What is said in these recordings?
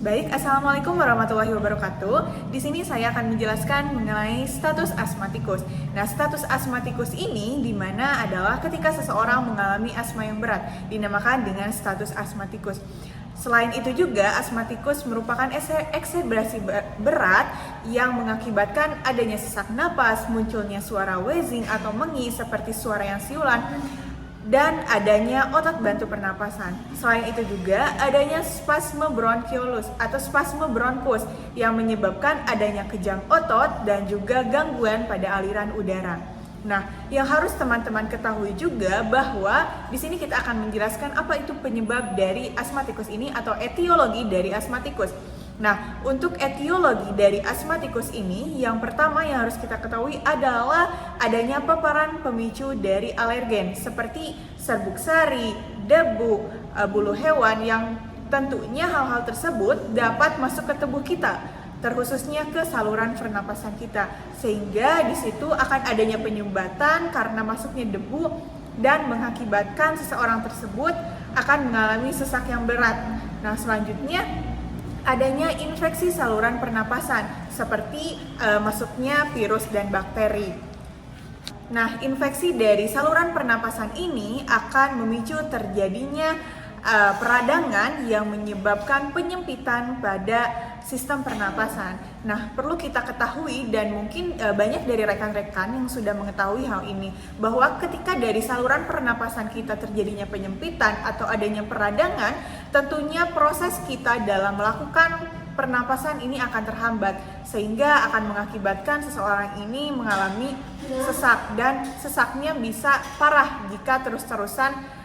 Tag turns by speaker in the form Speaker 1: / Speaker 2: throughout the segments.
Speaker 1: Baik, Assalamualaikum warahmatullahi wabarakatuh. Di sini saya akan menjelaskan mengenai status asmatikus. Nah, status asmatikus ini dimana adalah ketika seseorang mengalami asma yang berat, dinamakan dengan status asmatikus. Selain itu juga, asmatikus merupakan eksebrasi berat yang mengakibatkan adanya sesak napas, munculnya suara wheezing atau mengi seperti suara yang siulan, dan adanya otot bantu pernapasan. Selain itu juga adanya spasme bronkiolus atau spasme bronkus yang menyebabkan adanya kejang otot dan juga gangguan pada aliran udara. Nah, yang harus teman-teman ketahui juga bahwa di sini kita akan menjelaskan apa itu penyebab dari asmatikus ini atau etiologi dari asmatikus. Nah, untuk etiologi dari asmatikus ini, yang pertama yang harus kita ketahui adalah adanya paparan pemicu dari alergen seperti serbuk sari, debu, bulu hewan yang tentunya hal-hal tersebut dapat masuk ke tubuh kita, terkhususnya ke saluran pernapasan kita, sehingga di situ akan adanya penyumbatan karena masuknya debu dan mengakibatkan seseorang tersebut akan mengalami sesak yang berat. Nah, selanjutnya adanya infeksi saluran pernapasan seperti masuknya virus dan bakteri. Nah, infeksi dari saluran pernapasan ini akan memicu terjadinya peradangan yang menyebabkan penyempitan pada sistem pernapasan. Nah, perlu kita ketahui dan mungkin banyak dari rekan-rekan yang sudah mengetahui hal ini, bahwa ketika dari saluran pernapasan kita terjadinya penyempitan atau adanya peradangan, tentunya proses kita dalam melakukan pernapasan ini akan terhambat, sehingga akan mengakibatkan seseorang ini mengalami sesak, dan sesaknya bisa parah jika terus-terusan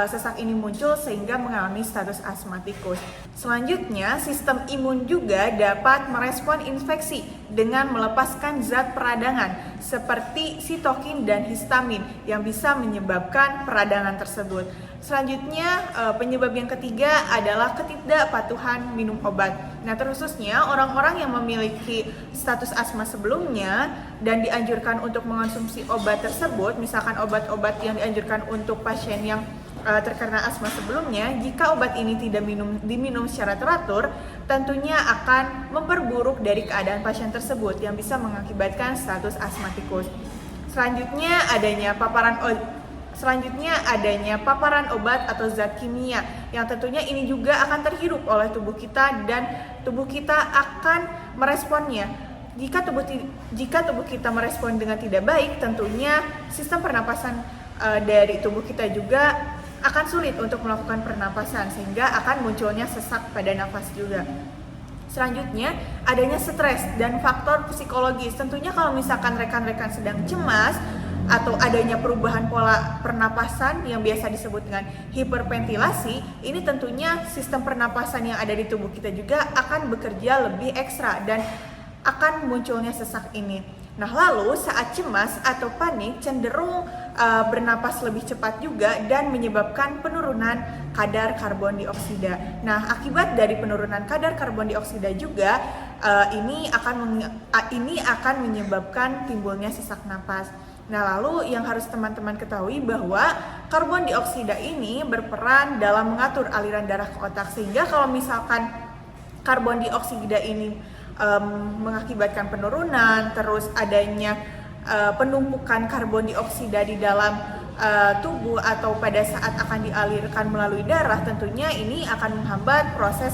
Speaker 1: sesak ini muncul sehingga mengalami status asmatikus. Selanjutnya, sistem imun juga dapat merespon infeksi dengan melepaskan zat peradangan seperti sitokin dan histamin yang bisa menyebabkan peradangan tersebut. Selanjutnya, penyebab yang ketiga adalah ketidakpatuhan minum obat. Nah, terkhususnya orang-orang yang memiliki status asma sebelumnya dan dianjurkan untuk mengonsumsi obat tersebut, misalkan obat-obat yang dianjurkan untuk pasien yang terkena asma sebelumnya, jika obat ini tidak diminum secara teratur, tentunya akan memperburuk dari keadaan pasien tersebut yang bisa mengakibatkan status asmatikus. Selanjutnya adanya paparan obat atau zat kimia yang tentunya ini juga akan terhirup oleh tubuh kita dan tubuh kita akan meresponnya. Jika tubuh kita merespon dengan tidak baik, tentunya sistem pernapasan dari tubuh kita juga akan sulit untuk melakukan pernapasan, sehingga akan munculnya sesak pada nafas juga. Selanjutnya, adanya stres dan faktor psikologis. Tentunya kalau misalkan rekan-rekan sedang cemas atau adanya perubahan pola pernapasan yang biasa disebut dengan hiperventilasi, ini tentunya sistem pernapasan yang ada di tubuh kita juga akan bekerja lebih ekstra dan akan munculnya sesak ini. Nah, lalu saat cemas atau panik cenderung bernapas lebih cepat juga dan menyebabkan penurunan kadar karbon dioksida. Nah, akibat dari penurunan kadar karbon dioksida juga ini akan menyebabkan timbulnya sesak napas. Nah, lalu yang harus teman-teman ketahui bahwa karbon dioksida ini berperan dalam mengatur aliran darah ke otak, sehingga kalau misalkan karbon dioksida ini mengakibatkan penurunan, terus adanya penumpukan karbon dioksida di dalam tubuh atau pada saat akan dialirkan melalui darah, tentunya ini akan menghambat proses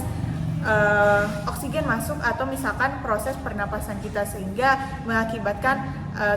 Speaker 1: oksigen masuk atau misalkan proses pernapasan kita, sehingga mengakibatkan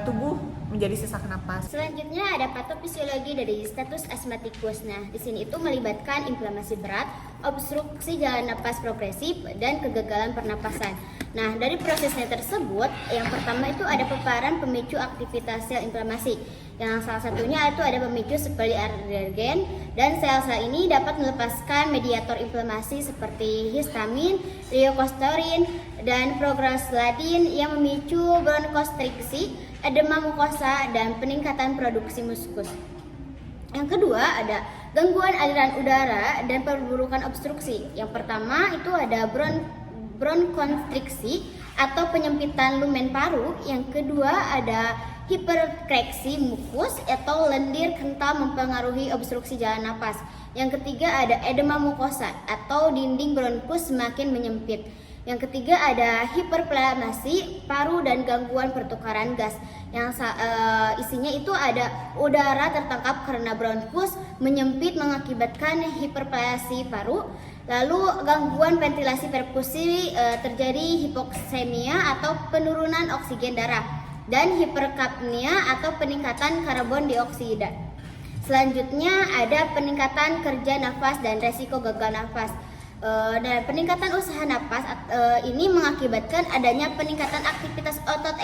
Speaker 1: tubuh menjadi sesak napas.
Speaker 2: Selanjutnya ada patofisiologi dari status asmatikus. Nah, di sini itu melibatkan inflamasi berat, obstruksi jalan napas progresif, dan kegagalan pernapasan. Nah, dari prosesnya tersebut, yang pertama itu ada paparan pemicu aktivitas sel inflamasi. Yang salah satunya itu ada pemicu seperti alergen, dan sel-sel ini dapat melepaskan mediator inflamasi seperti histamin, leukostorin, dan prostaglandin yang memicu bronkostriksi, edema mukosa, dan peningkatan produksi muskus. Yang kedua ada gangguan aliran udara dan perburukan obstruksi. Yang pertama itu ada bronkonstriksi atau penyempitan lumen paru. Yang kedua ada hiperreaksi mukus atau lendir kental mempengaruhi obstruksi jalan napas. Yang ketiga ada edema mukosa atau dinding bronkus semakin menyempit. Yang ketiga ada hiperplanasi paru dan gangguan pertukaran gas. Yang isinya itu ada udara tertangkap karena bronkus menyempit mengakibatkan hiperplanasi paru. Lalu gangguan ventilasi perfusi terjadi hipoksemia atau penurunan oksigen darah dan hiperkapnia atau peningkatan karbon dioksida. Selanjutnya ada peningkatan kerja nafas dan resiko gagal nafas. Dan peningkatan usaha nafas ini mengakibatkan adanya peningkatan aktivitas otot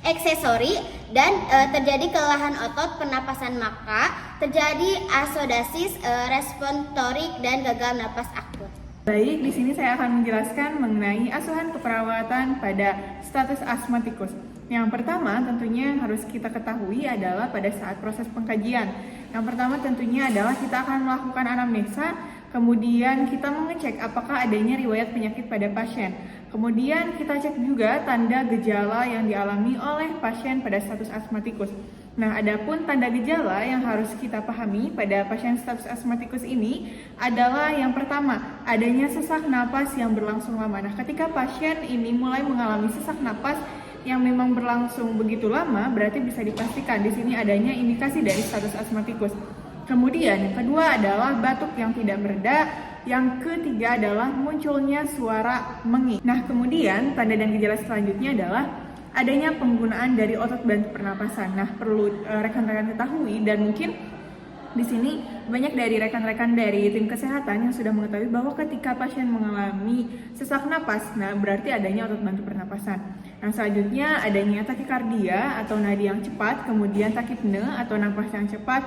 Speaker 2: eksesori dan terjadi kelelahan otot pernapasan, maka terjadi asodasis responsorik dan gagal napas akut.
Speaker 1: Baik, di sini saya akan menjelaskan mengenai asuhan keperawatan pada status asmatikus. Yang pertama tentunya harus kita ketahui adalah pada saat proses pengkajian. Yang pertama tentunya adalah kita akan melakukan anamnesa, kemudian kita mengecek apakah adanya riwayat penyakit pada pasien. Kemudian kita cek juga tanda gejala yang dialami oleh pasien pada status asmatikus. Nah, adapun tanda gejala yang harus kita pahami pada pasien status asmatikus ini adalah yang pertama, adanya sesak napas yang berlangsung lama. Nah, ketika pasien ini mulai mengalami sesak napas yang memang berlangsung begitu lama, berarti bisa dipastikan di sini adanya indikasi dari status asmatikus. Kemudian yang kedua adalah batuk yang tidak mereda. Yang ketiga adalah munculnya suara menging. Nah, kemudian tanda dan gejala selanjutnya adalah adanya penggunaan dari otot bantu pernapasan. Nah, perlu rekan-rekan ketahui dan mungkin di sini banyak dari rekan-rekan dari tim kesehatan yang sudah mengetahui bahwa ketika pasien mengalami sesak napas, nah berarti adanya otot bantu pernapasan. Nah, selanjutnya adanya takikardia atau nadi yang cepat, kemudian takipne atau napas yang cepat,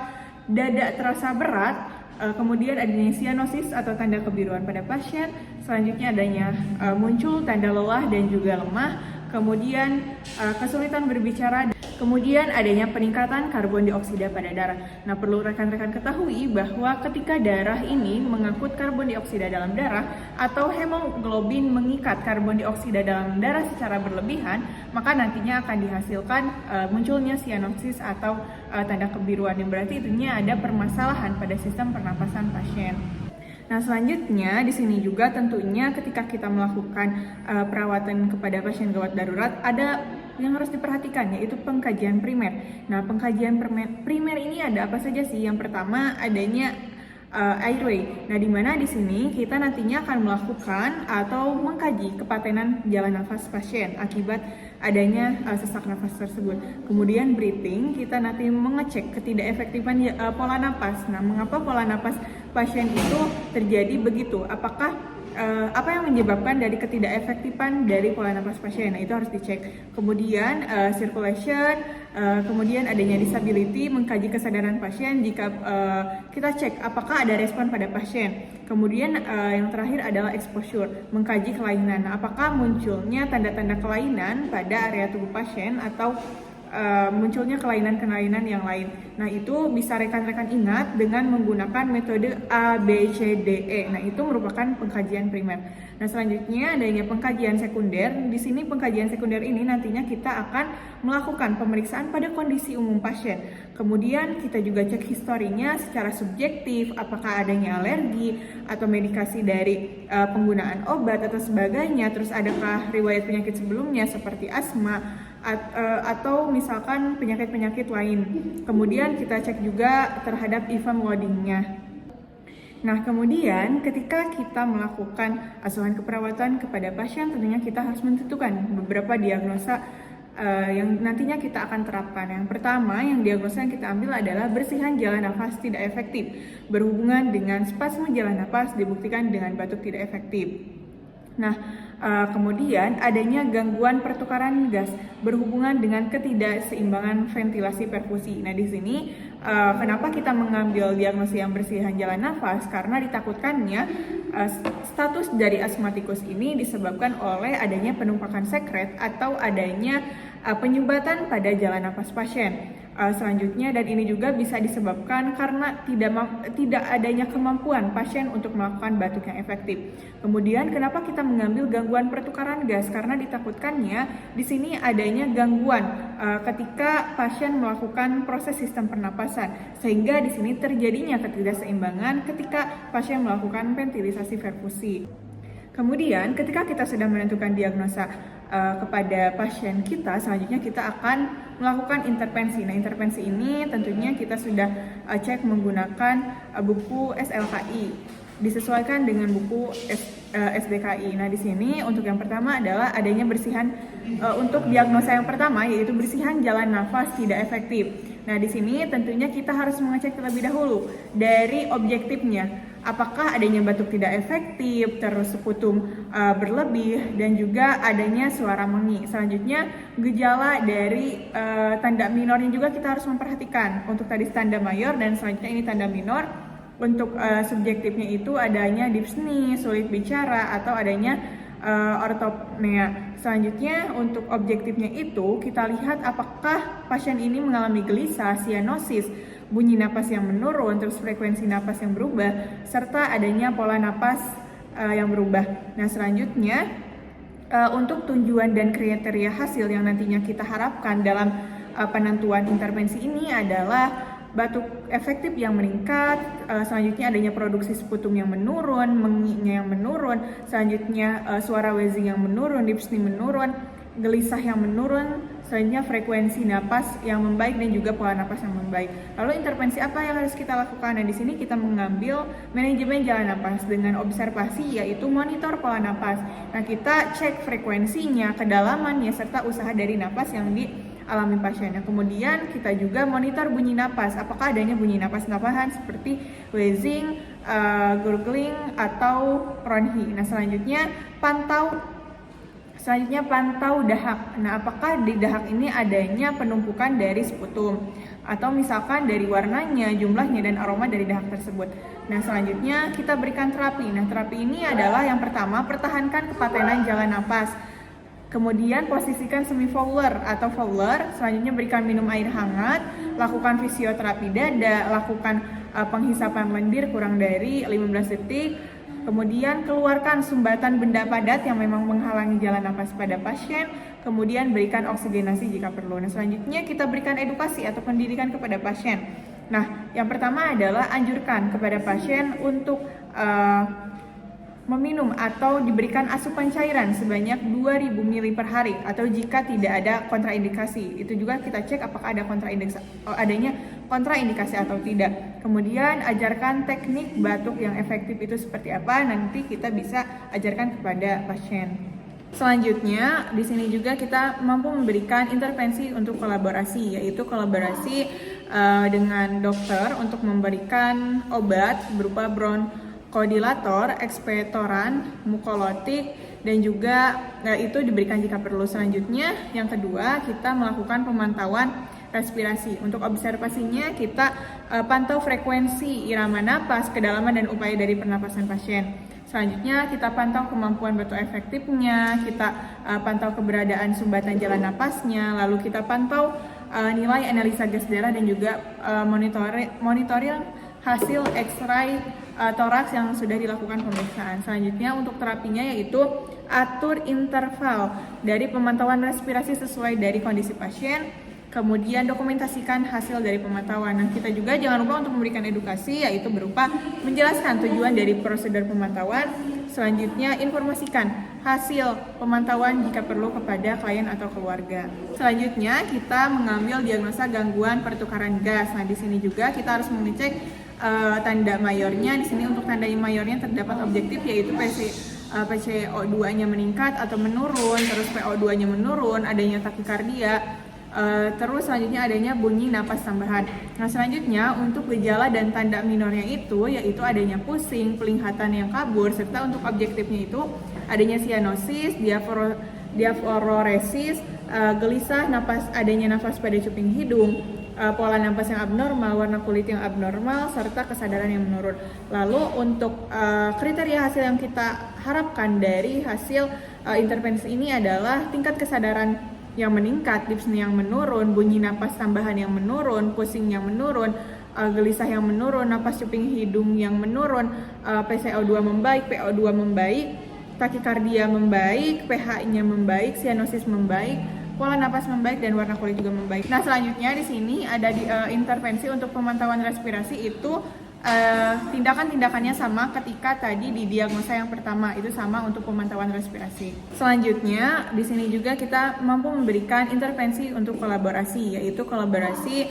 Speaker 1: dada terasa berat, kemudian adanya sianosis atau tanda kebiruan pada pasien. Selanjutnya adanya muncul tanda lelah dan juga lemah, kemudian kesulitan berbicara, kemudian adanya peningkatan karbon dioksida pada darah. Nah, perlu rekan-rekan ketahui bahwa ketika darah ini mengangkut karbon dioksida dalam darah atau hemoglobin mengikat karbon dioksida dalam darah secara berlebihan, maka nantinya akan dihasilkan munculnya sianosis atau tanda kebiruan, yang berarti itunya ada permasalahan pada sistem pernapasan pasien. Nah, selanjutnya di sini juga tentunya ketika kita melakukan perawatan kepada pasien gawat darurat, ada yang harus diperhatikan, yaitu pengkajian primer. Nah, pengkajian primer ini ada apa saja sih? Yang pertama adanya airway. Nah, di mana di sini kita nantinya akan melakukan atau mengkaji kepatenan jalan nafas pasien akibat adanya sesak nafas tersebut. Kemudian breathing, kita nanti mengecek ketidakefektifan pola napas. Nah, mengapa pola napas pasien itu terjadi begitu? Apakah apa yang menyebabkan dari ketidakefektifan dari pola napas pasien? Nah, itu harus dicek. Kemudian circulation, kemudian adanya disability, mengkaji kesadaran pasien jika kita cek apakah ada respon pada pasien. Kemudian yang terakhir adalah exposure, mengkaji kelainan. Nah, apakah munculnya tanda-tanda kelainan pada area tubuh pasien atau munculnya kelainan-kelainan yang lain. Nah, itu bisa rekan-rekan ingat dengan menggunakan metode ABCDE. Nah, itu merupakan pengkajian primer. Nah, selanjutnya adanya pengkajian sekunder. Di sini pengkajian sekunder ini nantinya kita akan melakukan pemeriksaan pada kondisi umum pasien. Kemudian kita juga cek historinya secara subjektif, apakah adanya alergi atau medikasi dari penggunaan obat atau sebagainya. Terus adakah riwayat penyakit sebelumnya seperti asma atau misalkan penyakit-penyakit lain. Kemudian kita cek juga terhadap event loadingnya. Nah, kemudian ketika kita melakukan asuhan keperawatan kepada pasien, tentunya kita harus menentukan beberapa diagnosa yang nantinya kita akan terapkan. Yang pertama, yang diagnosa yang kita ambil adalah bersihan jalan nafas tidak efektif berhubungan dengan spasme jalan nafas dibuktikan dengan batuk tidak efektif. Nah, kemudian adanya gangguan pertukaran gas berhubungan dengan ketidakseimbangan ventilasi perfusi. Nah, di sini kenapa kita mengambil diagnosis yang bersihan jalan nafas? Karena ditakutkannya status dari asmatikus ini disebabkan oleh adanya penumpakan sekret atau adanya penyumbatan pada jalan nafas pasien. selanjutnya, dan ini juga bisa disebabkan karena tidak adanya kemampuan pasien untuk melakukan batuk yang efektif. Kemudian kenapa kita mengambil gangguan pertukaran gas? Karena ditakutkannya di sini adanya gangguan ketika pasien melakukan proses sistem pernapasan, sehingga di sini terjadinya ketidakseimbangan ketika pasien melakukan ventilisasi perfusi. Kemudian ketika kita sudah menentukan diagnosa kepada pasien kita, selanjutnya kita akan melakukan intervensi. Nah, intervensi ini tentunya kita sudah cek menggunakan buku SLKI, disesuaikan dengan buku SDKI. Nah, di sini untuk yang pertama adalah adanya bersihan, untuk diagnosa yang pertama yaitu bersihan jalan nafas tidak efektif. Nah, di sini tentunya kita harus mengecek terlebih dahulu dari objektifnya. Apakah adanya batuk tidak efektif, terus sekutum berlebih, dan juga adanya suara mengi. Selanjutnya, gejala dari tanda minornya juga kita harus memperhatikan. Untuk tadi tanda mayor dan selanjutnya ini tanda minor. Untuk subjektifnya itu adanya dyspnea, sulit bicara, atau adanya ortopnea. Selanjutnya untuk objektifnya itu kita lihat apakah pasien ini mengalami gelisah, sianosis, bunyi napas yang menurun, terus frekuensi napas yang berubah, serta adanya pola napas yang berubah. Nah, selanjutnya untuk tujuan dan kriteria hasil yang nantinya kita harapkan dalam penentuan intervensi ini adalah batuk efektif yang meningkat, selanjutnya adanya produksi sputum yang menurun, menginya yang menurun, selanjutnya suara wheezing yang menurun, dyspnea menurun, gelisah yang menurun, selanjutnya frekuensi napas yang membaik dan juga pola napas yang membaik. Lalu intervensi apa yang harus kita lakukan? Nah, di sini kita mengambil manajemen jalan napas dengan observasi, yaitu monitor pola napas. Nah, kita cek frekuensinya, kedalamannya, serta usaha dari napas yang dialami pasiennya. Kemudian kita juga monitor bunyi napas, apakah adanya bunyi napas tambahan seperti wheezing, gurgling, atau ronhi. Nah, selanjutnya pantau dahak. Nah, apakah di dahak ini adanya penumpukan dari sputum, atau misalkan dari warnanya, jumlahnya, dan aroma dari dahak tersebut. Nah, selanjutnya kita berikan terapi. Nah, terapi ini adalah yang pertama, pertahankan kepatenan jalan napas. Kemudian posisikan semi-fowler atau fowler, selanjutnya berikan minum air hangat, lakukan fisioterapi dada, lakukan penghisapan lendir kurang dari 15 detik, kemudian keluarkan sumbatan benda padat yang memang menghalangi jalan napas pada pasien, kemudian berikan oksigenasi jika perlu. Nah, selanjutnya kita berikan edukasi atau pendidikan kepada pasien. Nah, yang pertama adalah anjurkan kepada pasien untuk meminum atau diberikan asupan cairan sebanyak 2000 ml per hari, atau jika tidak ada kontraindikasi. Itu juga kita cek apakah ada adanya kontraindikasi atau tidak. Kemudian ajarkan teknik batuk yang efektif itu seperti apa, nanti kita bisa ajarkan kepada pasien. Selanjutnya, di sini juga kita mampu memberikan intervensi untuk kolaborasi, yaitu kolaborasi dengan dokter untuk memberikan obat berupa bronchodilator, ekspektoran, mukolotik, dan juga itu diberikan jika perlu. Selanjutnya, yang kedua, kita melakukan pemantauan respirasi. Untuk observasinya, kita pantau frekuensi irama napas, kedalaman, dan upaya dari pernapasan pasien. Selanjutnya, kita pantau kemampuan batuk efektifnya, kita pantau keberadaan sumbatan jalan napasnya, lalu kita pantau nilai analisa gas darah, dan juga monitoring hasil X-ray toraks yang sudah dilakukan pemeriksaan. Selanjutnya, untuk terapinya yaitu atur interval dari pemantauan respirasi sesuai dari kondisi pasien, kemudian dokumentasikan hasil dari pemantauan. Nah, kita juga jangan lupa untuk memberikan edukasi, yaitu berupa menjelaskan tujuan dari prosedur pemantauan. Selanjutnya, informasikan hasil pemantauan jika perlu kepada klien atau keluarga. Selanjutnya, kita mengambil diagnosa gangguan pertukaran gas. Nah, di sini juga kita harus mengecek tanda mayornya. Di sini untuk tanda mayornya terdapat objektif, yaitu PCO2-nya meningkat atau menurun, terus PO2-nya menurun, adanya takikardia, terus selanjutnya adanya bunyi napas tambahan. Nah, selanjutnya untuk gejala dan tanda minornya itu yaitu adanya pusing, penglihatan yang kabur, serta untuk objektifnya itu adanya sianosis, diaphoresis, gelisah, adanya nafas pada cuping hidung, pola napas yang abnormal, warna kulit yang abnormal, serta kesadaran yang menurun. Lalu untuk kriteria hasil yang kita harapkan dari hasil intervensi ini adalah tingkat kesadaran yang meningkat, dyspnea yang menurun, bunyi napas tambahan yang menurun, pusing yang menurun, gelisah yang menurun, napas cuping hidung yang menurun, PCO2 membaik, PO2 membaik, takikardia membaik, pH-nya membaik, sianosis membaik, pola napas membaik, dan warna kulit juga membaik. Nah, selanjutnya di sini ada intervensi untuk pemantauan respirasi itu tindakan-tindakannya sama ketika tadi di diagnosa yang pertama, itu sama untuk pemantauan respirasi. Selanjutnya di sini juga kita mampu memberikan intervensi untuk kolaborasi, yaitu kolaborasi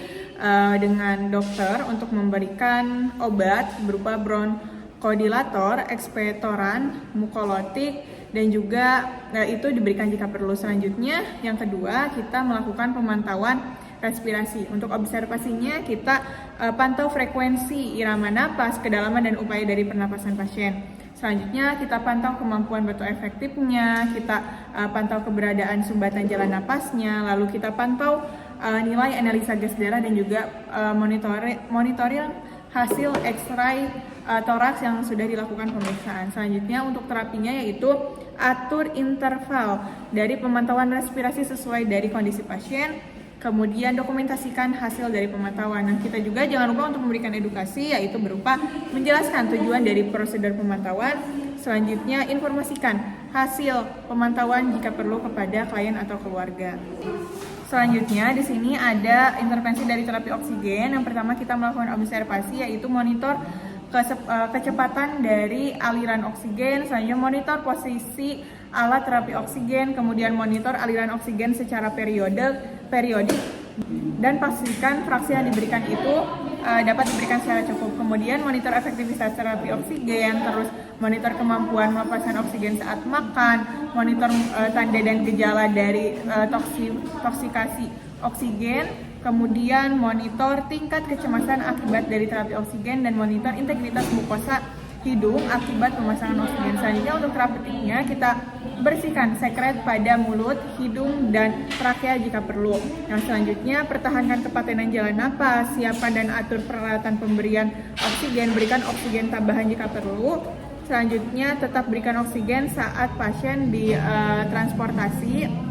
Speaker 1: dengan dokter untuk memberikan obat berupa bronkodilator, ekspektoran, mukolotik, dan juga itu diberikan jika perlu. Selanjutnya yang kedua, kita melakukan pemantauan respirasi. Untuk observasinya kita pantau frekuensi irama napas, kedalaman dan upaya dari pernapasan pasien. Selanjutnya kita pantau kemampuan batuk efektifnya, kita pantau keberadaan sumbatan jalan napasnya, lalu kita pantau nilai analisa gas darah, dan juga monitoring hasil X-ray toraks yang sudah dilakukan pemeriksaan. Selanjutnya untuk terapinya yaitu atur interval dari pemantauan respirasi sesuai dari kondisi pasien, kemudian dokumentasikan hasil dari pemantauan. Nah, kita juga jangan lupa untuk memberikan edukasi, yaitu berupa menjelaskan tujuan dari prosedur pemantauan. Selanjutnya, informasikan hasil pemantauan jika perlu kepada klien atau keluarga. Selanjutnya, di sini ada intervensi dari terapi oksigen. Yang pertama, kita melakukan observasi, yaitu monitor kecepatan dari aliran oksigen, selanjutnya monitor posisi alat terapi oksigen, kemudian monitor aliran oksigen secara periodik, dan pastikan fraksi yang diberikan itu dapat diberikan secara cukup. Kemudian monitor efektivitas terapi oksigen, terus monitor kemampuan melepasan oksigen saat makan, monitor tanda dan gejala dari toksikasi oksigen, kemudian monitor tingkat kecemasan akibat dari terapi oksigen, dan monitor integritas mukosa hidung akibat pemasangan oksigen. Selanjutnya untuk terapeutiknya kita bersihkan sekret pada mulut, hidung, dan trakea jika perlu. Nah, selanjutnya pertahankan kepatenan jalan napas, siapkan dan atur peralatan pemberian oksigen, berikan oksigen tambahan jika perlu. Selanjutnya tetap berikan oksigen saat pasien ditransportasi,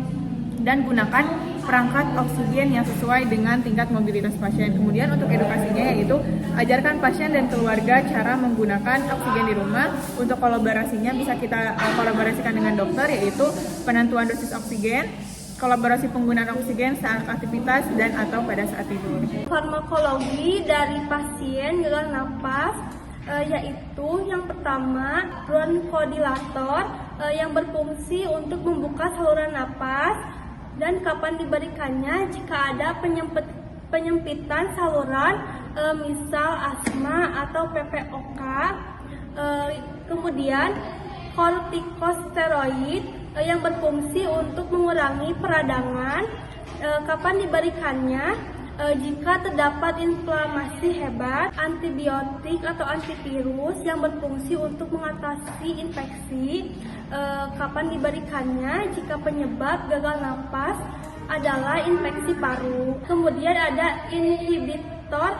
Speaker 1: dan gunakan perangkat oksigen yang sesuai dengan tingkat mobilitas pasien. Kemudian untuk edukasinya yaitu ajarkan pasien dan keluarga cara menggunakan oksigen di rumah. Untuk kolaborasinya bisa kita kolaborasikan dengan dokter, yaitu penentuan dosis oksigen, kolaborasi penggunaan oksigen saat aktivitas dan atau pada saat tidur.
Speaker 3: Farmakologi dari pasien gagal napas yaitu yang pertama bronkodilator yang berfungsi untuk membuka saluran napas, dan kapan diberikannya jika ada penyempitan saluran, misal asma atau PPOK. Kemudian kortikosteroid yang berfungsi untuk mengurangi peradangan. Kapan diberikannya jika terdapat inflamasi hebat. Antibiotik atau antivirus yang berfungsi untuk mengatasi infeksi. Kapan diberikannya jika penyebab gagal napas adalah infeksi paru. Kemudian ada inhibitor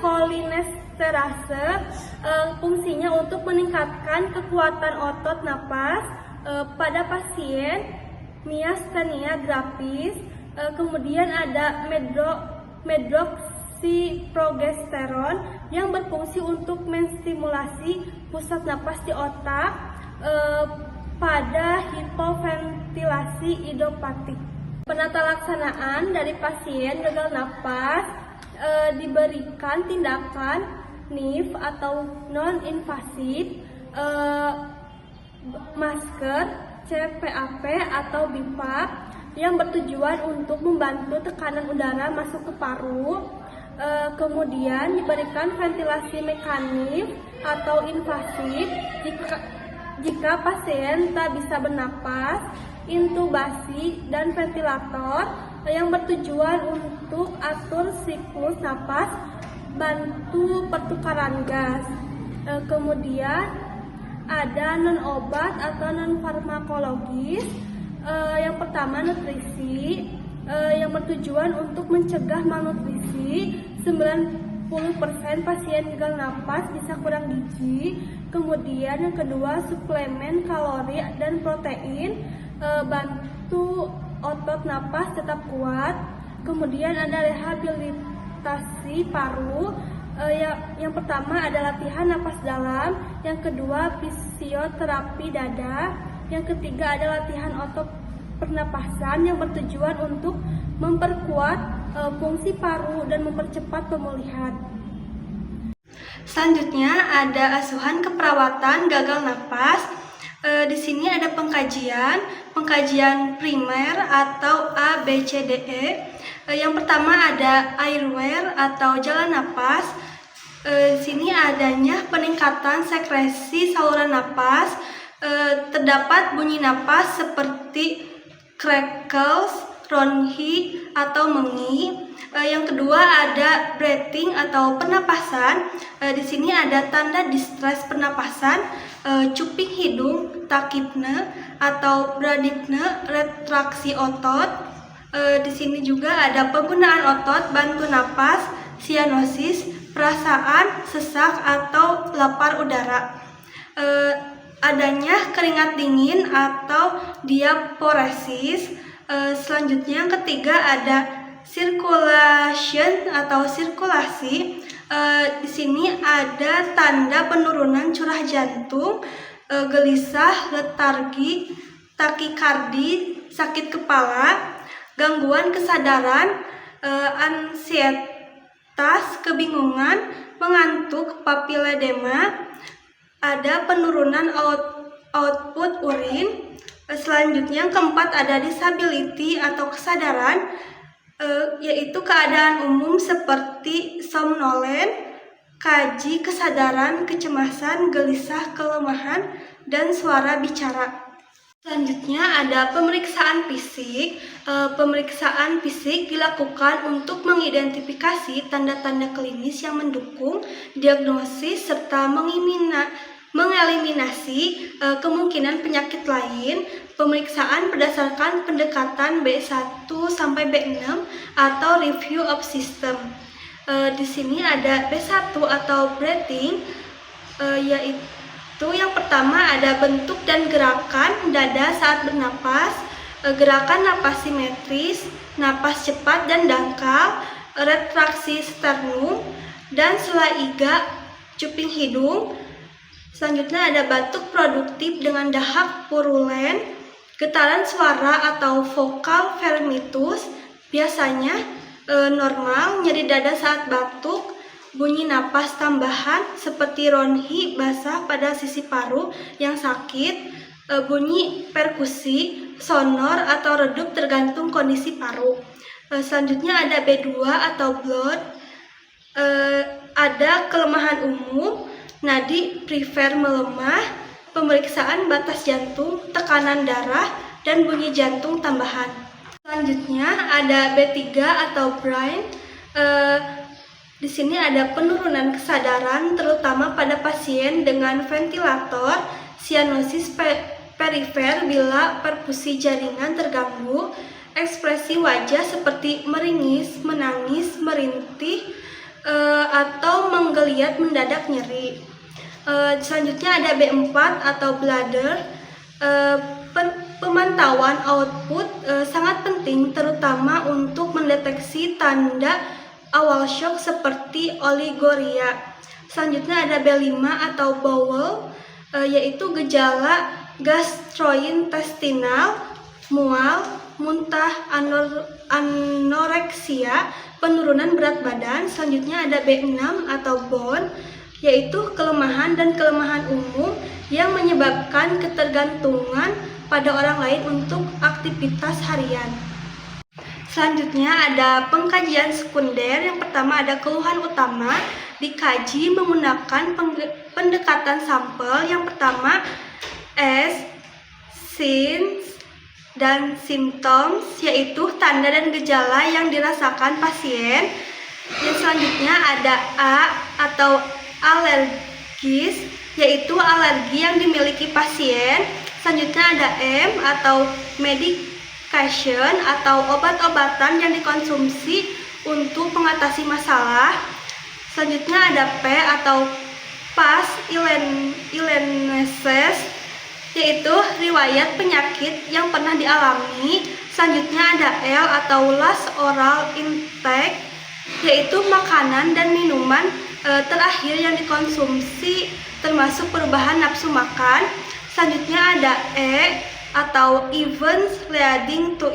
Speaker 3: kolinesterase, fungsinya untuk meningkatkan kekuatan otot napas pada pasien miastenia gravis. Kemudian ada medroxyprogesterone yang berfungsi untuk menstimulasi pusat napas di otak pada hipoventilasi idiopatik. Penata laksanaan dari pasien gagal napas diberikan tindakan NIF atau non-invasif, masker, CPAP atau BiPAP yang bertujuan untuk membantu tekanan udara masuk ke paru. Kemudian diberikan ventilasi mekanik atau invasif jika pasien tak bisa bernapas, intubasi, dan ventilator yang bertujuan untuk atur siklus napas, bantu pertukaran gas. Kemudian ada non-obat atau non-farmakologis. Yang pertama nutrisi, yang bertujuan untuk mencegah malnutrisi. 90% pasien gagal napas bisa kurang gizi. Kemudian yang kedua suplemen kalori dan protein, bantu otot napas tetap kuat. Kemudian ada rehabilitasi paru. Yang pertama ada latihan napas dalam, yang kedua fisioterapi dada, yang ketiga ada latihan otot pernapasan yang bertujuan untuk memperkuat fungsi paru dan mempercepat pemulihan.
Speaker 4: Selanjutnya ada asuhan keperawatan gagal napas. Di sini ada pengkajian primer atau A, B, C, D, E. Yang pertama ada airway atau jalan napas. Di sini adanya peningkatan sekresi saluran napas. Terdapat bunyi napas seperti crackles, ronhi atau mengi. Yang kedua ada breathing atau pernapasan. Di sini ada tanda distress pernapasan, cuping hidung, takipne atau bradikne, retraksi otot. Di sini juga ada penggunaan otot bantu napas, sianosis, perasaan sesak atau lapar udara. Adanya keringat dingin atau diaporesis. Selanjutnya yang ketiga ada circulation atau sirkulasi. Di sini ada tanda penurunan curah jantung, gelisah, letargi, takikardi, sakit kepala, gangguan kesadaran, ansietas, kebingungan, mengantuk, papiledema, ada penurunan output urin. Selanjutnya yang keempat ada disability atau kesadaran, yaitu keadaan umum seperti somnolen, kaji, kesadaran, kecemasan, gelisah, kelemahan, dan suara bicara. Selanjutnya ada pemeriksaan fisik. Pemeriksaan fisik dilakukan untuk mengidentifikasi tanda-tanda klinis yang mendukung diagnosis serta mengeliminasi kemungkinan penyakit lain. Pemeriksaan berdasarkan pendekatan B1 sampai B6 atau review of system. Di sini ada B1 atau breathing, yaitu yang pertama ada bentuk dan gerakan dada saat bernapas, gerakan napas simetris, napas cepat dan dangkal, retraksi sternum, dan sela iga, cuping hidung. Selanjutnya ada batuk produktif dengan dahak purulen, getaran suara atau vokal vermitus, biasanya normal, nyeri dada saat batuk, bunyi napas tambahan seperti ronhi basah pada sisi paru yang sakit, bunyi perkusi, sonor atau redup tergantung kondisi paru. Selanjutnya ada B2 atau blood, ada kelemahan umum, nadi prefer melemah, pemeriksaan batas jantung, tekanan darah, dan bunyi jantung tambahan. Selanjutnya ada B3 atau brain. Di sini ada penurunan kesadaran terutama pada pasien dengan ventilator, sianosis perifer bila perfusi jaringan terganggu, ekspresi wajah seperti meringis, menangis, merintih, atau menggeliat mendadak nyeri. Selanjutnya ada B4 atau bladder. Pemantauan output sangat penting terutama untuk mendeteksi tanda awal shock seperti oligoria. Selanjutnya ada B5 atau bowel, yaitu gejala gastrointestinal, mual, muntah, anoreksia, penurunan berat badan. Selanjutnya ada B6 atau bone, yaitu kelemahan dan kelemahan umum yang menyebabkan ketergantungan pada orang lain untuk aktivitas harian. Selanjutnya ada pengkajian sekunder. Yang pertama ada keluhan utama, dikaji menggunakan pendekatan sampel. Yang pertama S, signs, dan symptoms, yaitu tanda dan gejala yang dirasakan pasien. Yang selanjutnya ada A atau alergis, yaitu alergi yang dimiliki pasien. Selanjutnya ada M atau medication atau obat-obatan yang dikonsumsi untuk mengatasi masalah. Selanjutnya ada P atau past illnesses, yaitu riwayat penyakit yang pernah dialami. Selanjutnya ada L atau last oral intake, yaitu makanan dan minuman terakhir yang dikonsumsi termasuk perubahan nafsu makan. Selanjutnya ada E atau events leading to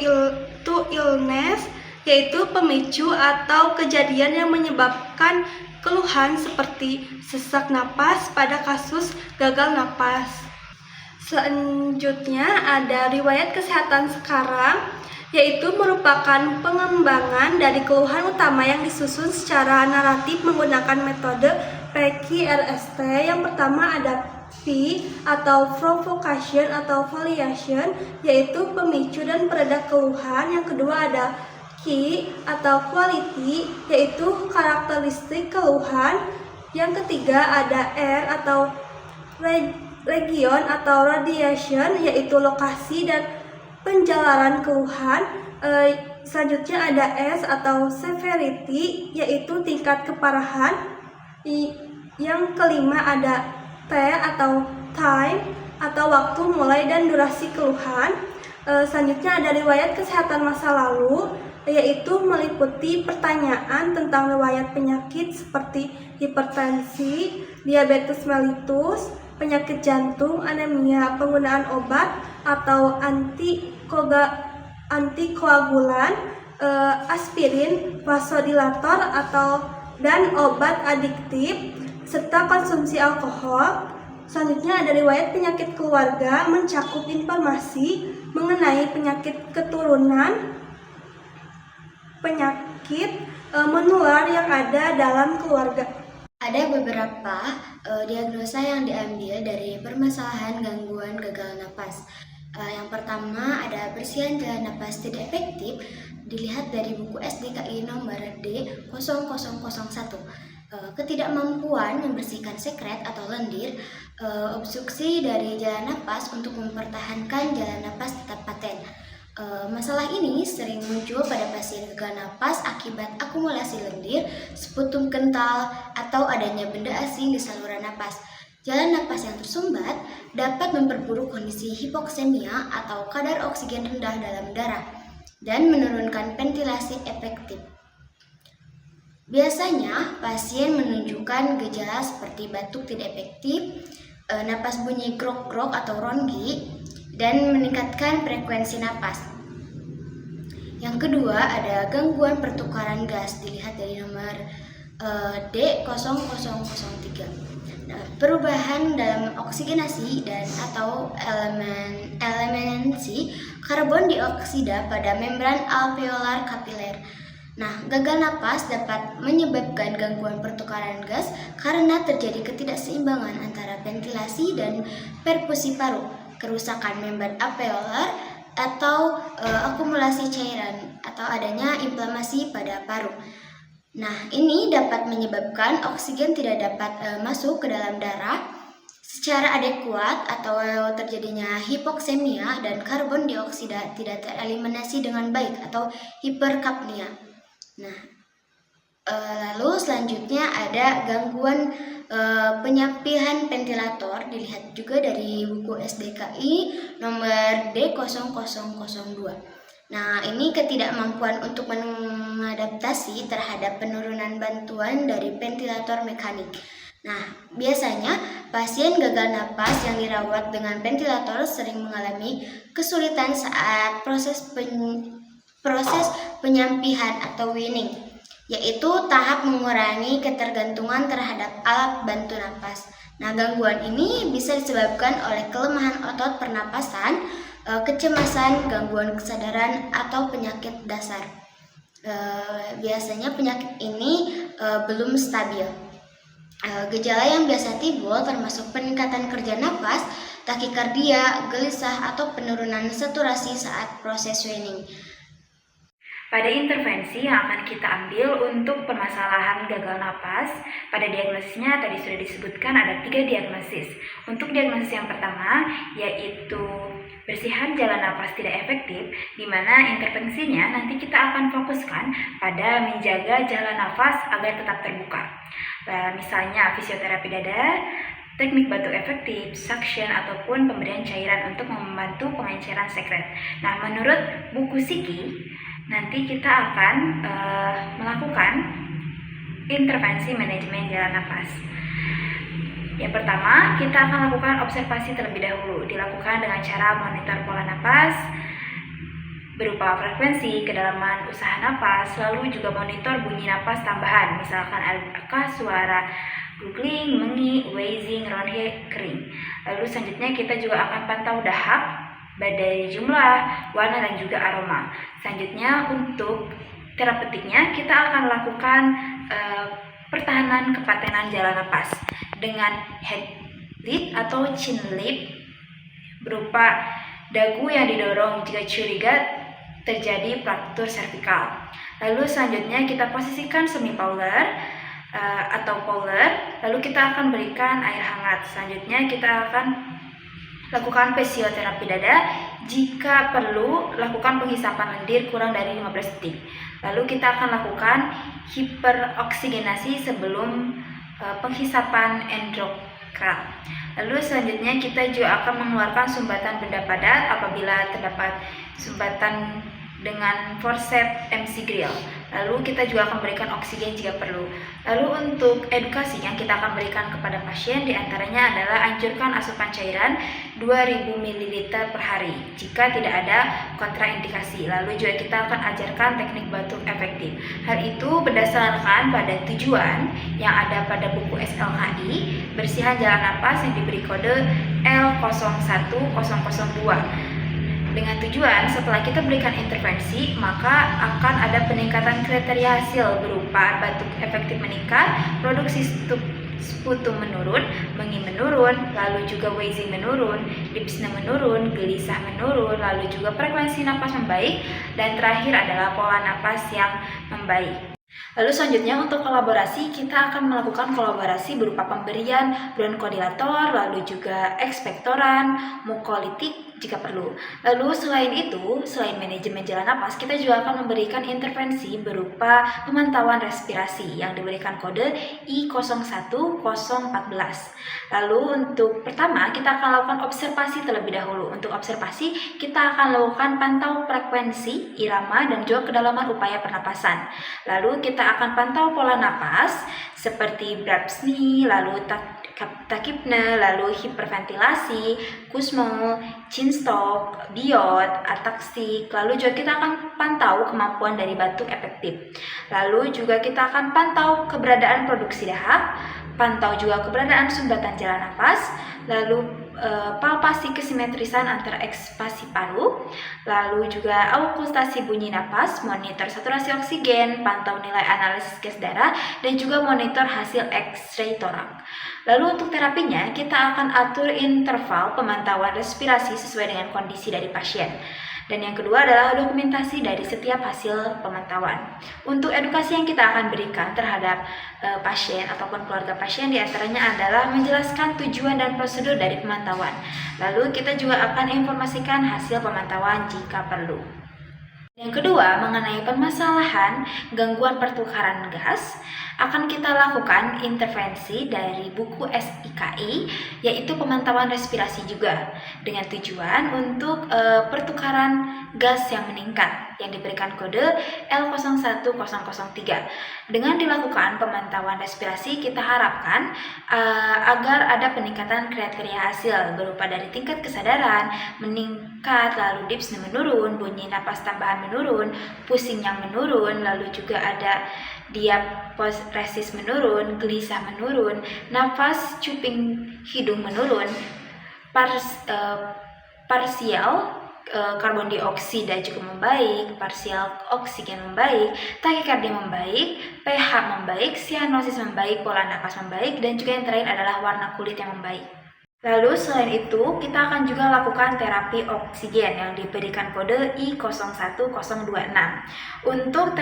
Speaker 4: illness, yaitu pemicu atau kejadian yang menyebabkan keluhan seperti sesak napas pada kasus gagal napas. Selanjutnya ada riwayat kesehatan sekarang, yaitu merupakan pengembangan dari keluhan utama yang disusun secara naratif menggunakan metode PQRST. Yang pertama ada P atau provocation atau validation, yaitu pemicu dan pereda keluhan. Yang kedua ada Q atau quality, yaitu karakteristik keluhan. Yang ketiga ada R atau region atau radiation, yaitu lokasi dan penjalaran keluhan. Selanjutnya ada S atau severity, yaitu tingkat keparahan. Yang kelima ada T atau time atau waktu mulai dan durasi keluhan. Selanjutnya ada riwayat kesehatan masa lalu, yaitu meliputi pertanyaan tentang riwayat penyakit seperti hipertensi, diabetes mellitus, penyakit jantung, anemia, penggunaan obat atau antikoagulan, aspirin, vasodilator dan obat adiktif, serta konsumsi alkohol. Selanjutnya ada riwayat penyakit keluarga, mencakup informasi mengenai penyakit keturunan, penyakit menular yang ada dalam keluarga.
Speaker 2: Ada beberapa diagnosa yang diambil dari permasalahan gangguan gagal napas. Yang pertama ada bersihan jalan napas tidak efektif, dilihat dari buku SDKI nomor D0001. Ketidakmampuan membersihkan sekret atau lendir, obstruksi dari jalan napas untuk mempertahankan jalan napas tetap paten. Masalah ini sering muncul pada pasien gagal napas akibat akumulasi lendir, sputum kental, atau adanya benda asing di saluran napas. Jalan napas yang tersumbat dapat memperburuk kondisi hipoksemia atau kadar oksigen rendah dalam darah dan menurunkan ventilasi efektif. Biasanya pasien menunjukkan gejala seperti batuk tidak efektif, napas bunyi grok-grok atau rongi, dan meningkatkan frekuensi napas. Yang kedua ada gangguan pertukaran gas, dilihat dari nomor D0003. Nah, perubahan dalam oksigenasi dan atau elemensi karbon dioksida pada membran alveolar kapiler. Nah, gagal napas dapat menyebabkan gangguan pertukaran gas karena terjadi ketidakseimbangan antara ventilasi dan perfusi paru, kerusakan membran alveolar atau akumulasi cairan atau adanya inflamasi pada paru. Nah, ini dapat menyebabkan oksigen tidak dapat masuk ke dalam darah secara adekuat atau terjadinya hipoksemia dan karbon dioksida tidak tereliminasi dengan baik atau hiperkapnia. Nah, lalu selanjutnya ada gangguan penyampihan ventilator, dilihat juga dari buku SDKI nomor D0002. Nah, ini ketidakmampuan untuk mengadaptasi terhadap penurunan bantuan dari ventilator mekanik. Nah, biasanya pasien gagal napas yang dirawat dengan ventilator sering mengalami kesulitan saat proses penyampihan atau weaning, yaitu tahap mengurangi ketergantungan terhadap alat bantu napas. Nah, gangguan ini bisa disebabkan oleh kelemahan otot pernapasan, kecemasan, gangguan kesadaran, atau penyakit dasar. Biasanya penyakit ini belum stabil. Gejala yang biasa timbul termasuk peningkatan kerja napas, takikardia, gelisah, atau penurunan saturasi saat proses weaning.
Speaker 5: Pada intervensi yang akan kita ambil untuk permasalahan gagal napas, pada diagnosisnya tadi sudah disebutkan ada 3 diagnosis. Untuk diagnosis yang pertama yaitu bersihan jalan napas tidak efektif, di mana intervensinya nanti kita akan fokuskan pada menjaga jalan nafas agar tetap terbuka. Misalnya fisioterapi dada, teknik batuk efektif, suction, ataupun pemberian cairan untuk membantu pengenceran sekret. Nah, menurut buku Psiki, nanti kita akan melakukan intervensi manajemen jalan napas. Yang pertama, kita akan lakukan observasi terlebih dahulu, dilakukan dengan cara monitor pola napas, berupa frekuensi, kedalaman usaha napas, lalu juga monitor bunyi napas tambahan, misalkan apakah suara googling, mengi, wheezing, ronde, kering. Lalu selanjutnya kita juga akan pantau dahak, badai jumlah, warna, dan juga aroma. Selanjutnya untuk terapeutiknya kita akan lakukan pertahanan kepatenan jalan napas dengan head lip atau chin lip berupa dagu yang didorong jika curiga terjadi fraktur servikal. Lalu selanjutnya kita posisikan semi polar atau polar, lalu kita akan berikan air hangat. Selanjutnya kita akan lakukan fisioterapi dada. Jika perlu, lakukan penghisapan lendir kurang dari 15 detik. Lalu kita akan lakukan hiperoksigenasi sebelum penghisapan endokrin. Lalu selanjutnya kita juga akan mengeluarkan sumbatan benda padat apabila terdapat sumbatan dengan forceps MC grill. Lalu kita juga akan berikan oksigen jika perlu. Lalu untuk edukasi yang kita akan berikan kepada pasien diantaranya adalah anjurkan asupan cairan 2000 ml per hari jika tidak ada kontraindikasi. Lalu juga kita akan ajarkan teknik batuk efektif. Hal itu berdasarkan pada tujuan yang ada pada buku SLKI, bersihan jalan napas yang diberi kode L01002. Dengan tujuan setelah kita berikan intervensi, maka akan ada peningkatan kriteria hasil berupa batuk efektif meningkat, produksi sputum menurun, mengi menurun, lalu juga wheezing menurun, dyspnea menurun, gelisah menurun, lalu juga frekuensi napas membaik, dan terakhir adalah pola napas yang membaik. Lalu selanjutnya untuk kolaborasi, kita akan melakukan kolaborasi berupa pemberian bronkodilator, lalu juga ekspektoran, mukolitik jika perlu. Lalu selain itu, selain manajemen jalan napas, kita juga akan memberikan intervensi berupa pemantauan respirasi yang diberikan kode I01014. Lalu untuk pertama, kita akan lakukan observasi terlebih dahulu. Untuk observasi, kita akan lakukan pantau frekuensi, irama, dan juga kedalaman upaya pernapasan. Lalu kita akan pantau pola napas seperti brapsni, lalu takipne, lalu hiperventilasi, kusmo, chin stop, biot, ataksik. Lalu juga kita akan pantau kemampuan dari batuk efektif. Lalu juga kita akan pantau keberadaan produksi dahak, pantau juga keberadaan sumbatan jalan napas, lalu palpasi kesimetrisan antara ekspasi paru, lalu juga auskultasi bunyi napas, monitor saturasi oksigen, pantau nilai analisis gas darah, dan juga monitor hasil X-ray torak. Lalu untuk terapinya, kita akan atur interval pemantauan respirasi sesuai dengan kondisi dari pasien. Dan yang kedua adalah dokumentasi dari setiap hasil pemantauan. Untuk edukasi yang kita akan berikan terhadap pasien ataupun keluarga pasien diantaranya adalah menjelaskan tujuan dan prosedur dari pemantauan. Lalu kita juga akan informasikan hasil pemantauan jika perlu. Yang kedua, mengenai permasalahan gangguan pertukaran gas, akan kita lakukan intervensi dari buku SIKI, yaitu pemantauan respirasi juga, dengan tujuan untuk pertukaran gas yang meningkat, yang diberikan kode L01003. Dengan dilakukan pemantauan respirasi, kita harapkan agar ada peningkatan kriteria hasil, berupa dari tingkat kesadaran meningkat, lalu dyspnea menurun, bunyi napas tambahan menurun, pusing yang menurun, lalu juga ada diaporesis menurun, gelisah menurun, nafas cuping hidung menurun, parsial karbon dioksida juga membaik, parsial oksigen membaik, takikardia membaik, pH membaik, sianosis membaik, pola napas membaik, dan juga yang terakhir adalah warna kulit yang membaik. Lalu selain itu, kita akan juga lakukan terapi oksigen yang diberikan kode I01026. Untuk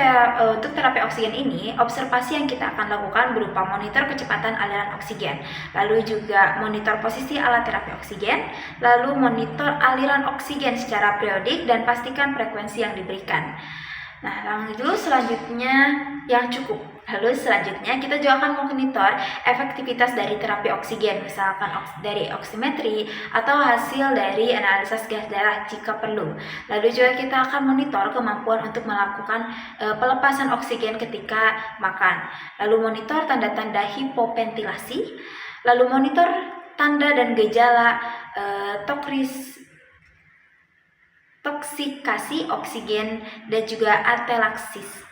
Speaker 5: terapi oksigen ini, observasi yang kita akan lakukan berupa monitor kecepatan aliran oksigen, lalu juga monitor posisi alat terapi oksigen, lalu monitor aliran oksigen secara periodik dan pastikan frekuensi yang diberikan. Nah, lalu selanjutnya yang cukup. Lalu selanjutnya kita juga akan memonitor efektivitas dari terapi oksigen, misalkan dari oximetri atau hasil dari analisis gas darah jika perlu. Lalu juga kita akan monitor kemampuan untuk melakukan pelepasan oksigen ketika makan. Lalu monitor tanda-tanda hipoventilasi. Lalu monitor tanda dan gejala toksikasi oksigen dan juga atelaksis.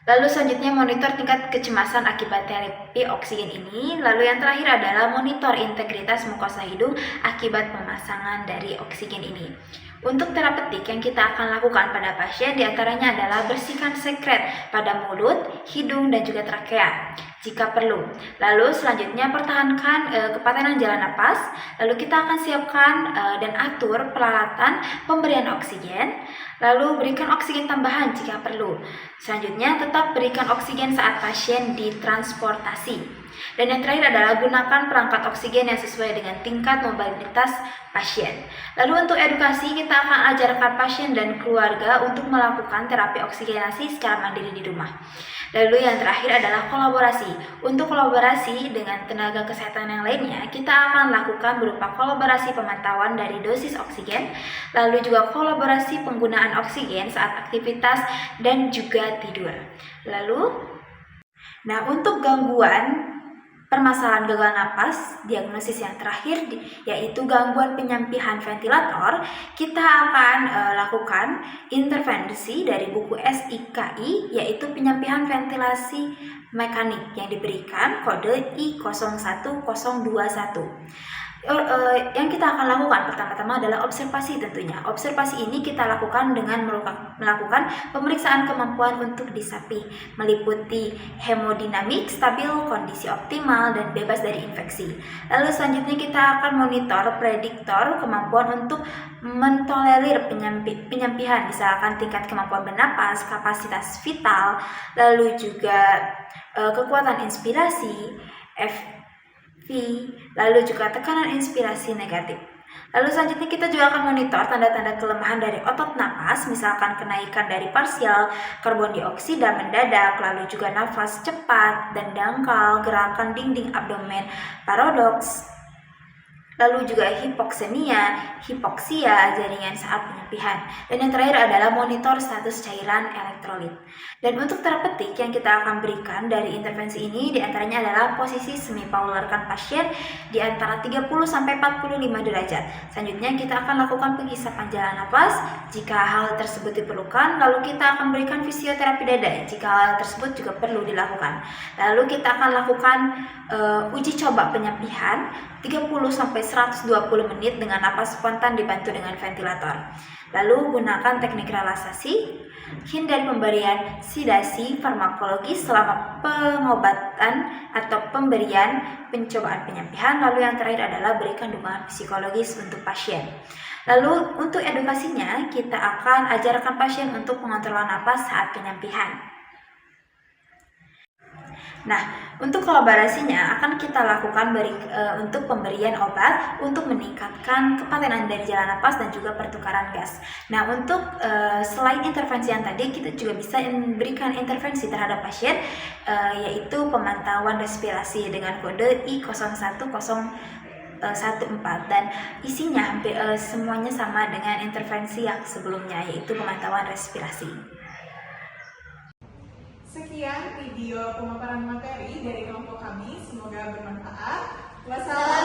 Speaker 5: Lalu selanjutnya monitor tingkat kecemasan akibat terapi oksigen ini. Lalu yang terakhir adalah monitor integritas mukosa hidung akibat pemasangan dari oksigen ini. Untuk terapeutik yang kita akan lakukan pada pasien diantaranya adalah bersihkan sekret pada mulut, hidung, dan juga trakea jika perlu. Lalu selanjutnya pertahankan kepatenan jalan napas. Lalu kita akan siapkan dan atur peralatan pemberian oksigen. Lalu berikan oksigen tambahan jika perlu. Selanjutnya tetap berikan oksigen saat pasien ditransportasi. Dan yang terakhir adalah gunakan perangkat oksigen yang sesuai dengan tingkat mobilitas pasien. Lalu untuk edukasi kita akan ajarkan pasien dan keluarga untuk melakukan terapi oksigenasi secara mandiri di rumah. Lalu yang terakhir adalah kolaborasi. Untuk kolaborasi dengan tenaga kesehatan yang lainnya, kita akan lakukan berupa kolaborasi pemantauan dari dosis oksigen, lalu juga kolaborasi penggunaan oksigen saat aktivitas dan juga tidur. Nah, untuk gangguan permasalahan gagal napas, diagnosis yang terakhir yaitu gangguan penyempihan ventilator, kita akan lakukan intervensi dari buku SIKI yaitu penyempihan ventilasi mekanik yang diberikan kode I01021. Yang kita akan lakukan pertama-tama adalah observasi tentunya. Observasi ini kita lakukan dengan melakukan pemeriksaan kemampuan untuk disapi, meliputi hemodinamik, stabil, kondisi optimal, dan bebas dari infeksi. Lalu selanjutnya kita akan monitor prediktor kemampuan untuk mentolerir penyempihan, misalkan tingkat kemampuan bernapas, kapasitas vital, lalu juga kekuatan inspirasi, lalu juga tekanan inspirasi negatif. Lalu selanjutnya kita juga akan monitor tanda-tanda kelemahan dari otot napas, misalkan kenaikan dari parsial, karbon dioksida mendadak, lalu juga nafas cepat dan dangkal, gerakan dinding abdomen paradoks, lalu juga hipoksemia, hipoksia, jaringan saat penyempihan. Dan yang terakhir adalah monitor status cairan elektrolit. Dan untuk terapeutik yang kita akan berikan dari intervensi ini diantaranya adalah posisi semipaulerkan pasien di antara 30 sampai 45 derajat. Selanjutnya kita akan lakukan penghisapan jalan napas jika hal tersebut diperlukan. Lalu kita akan berikan fisioterapi dada jika hal tersebut juga perlu dilakukan. Lalu kita akan lakukan uji coba penyempihan 30 sampai 120 menit dengan napas spontan dibantu dengan ventilator. Lalu gunakan teknik relaksasi, hindari pemberian sedasi farmakologis selama pengobatan atau pemberian pencobaan penyempihan. Lalu yang terakhir adalah berikan dukungan psikologis untuk pasien. Lalu untuk edukasinya kita akan ajarkan pasien untuk pengontrolan napas saat penyempihan. Nah, untuk kolaborasinya akan kita lakukan untuk pemberian obat untuk meningkatkan kepatenan dari jalan napas dan juga pertukaran gas. Nah, untuk selain intervensi yang tadi, kita juga bisa memberikan intervensi terhadap pasien yaitu pemantauan respirasi dengan kode I01014 dan isinya hampir semuanya sama dengan intervensi yang sebelumnya yaitu pemantauan respirasi.
Speaker 1: Sekian video pemaparan materi dari kelompok kami, semoga bermanfaat. Wassalamualaikum.